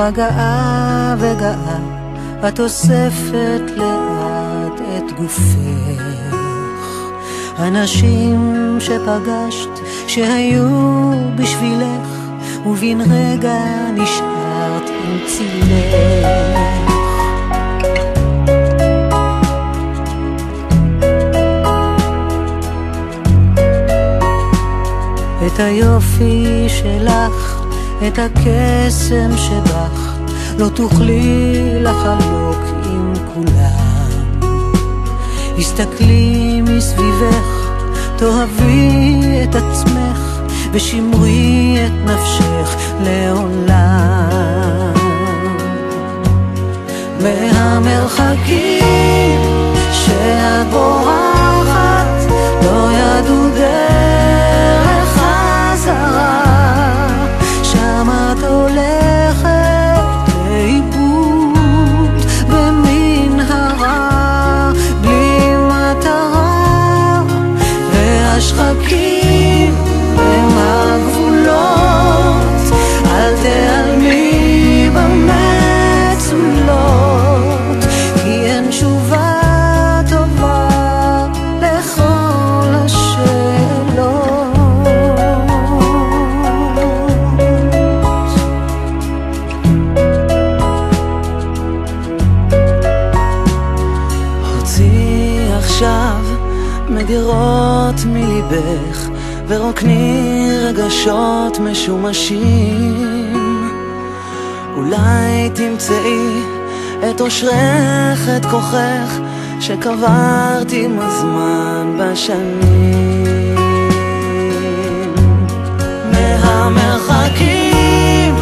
רגעה וגאה, את אוספת לאט את גופך. אנשים שפגשת שהיו בשבילך, ובין רגע נשארת עם צילך. את היופי שלך, את הקסם שבך, לא תוכלי לחלוק עם כולם. הסתכלי מסביבך, תאהבי את עצמך, ושמרי את נפשך לעולם. מהמרחקים שאת בורחת, לא ידעו דרך חזרה, שם את הולכת לאיבוד במנהרה, בלי מטרה, והשחקים הם הגבולות. אל תיעלמי במצולות, כי אין תשובה טובה לכל השאלות. הוציא עכשיו מגירות מליבך, ורוקני רגשות משומשים. אולי תמצאי את אושרך, את כוחך, שקברת עם הזמן בשנים. מהמרחקים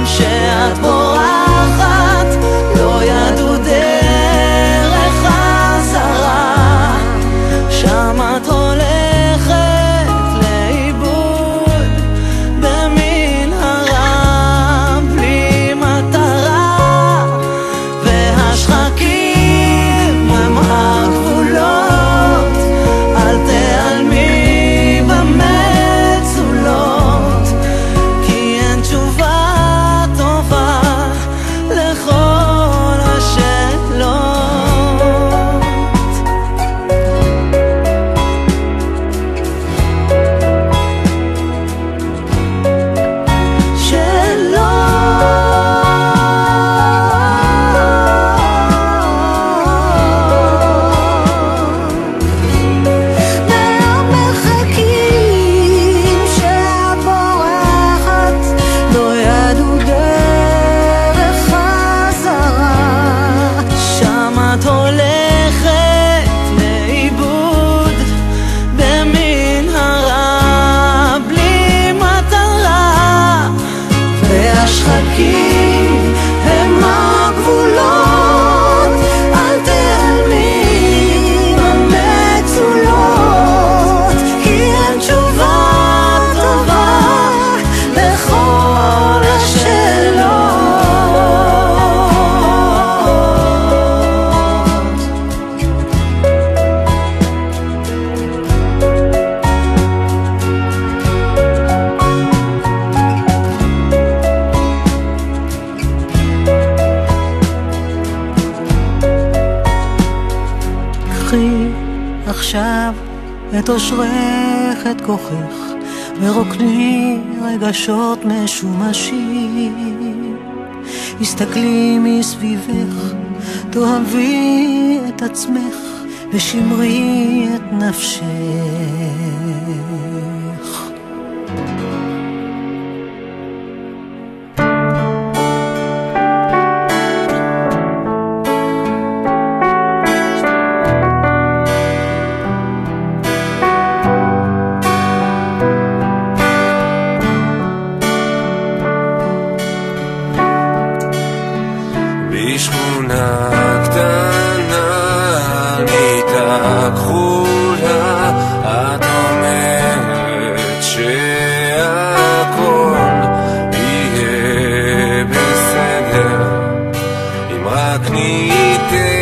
שאת בורחת, לא ידעו דרך חזרה, שם את הולכת עכשיו את אושרך, את כוחך, ורוקני רגשות משומשים. הסתכלי מסביבך, תאהבי את עצמך, ושמרי את נפשך. בשכונה קטנה ניתה כחולה, את אומרת שהכל יהיה בסדר אם רק ניתן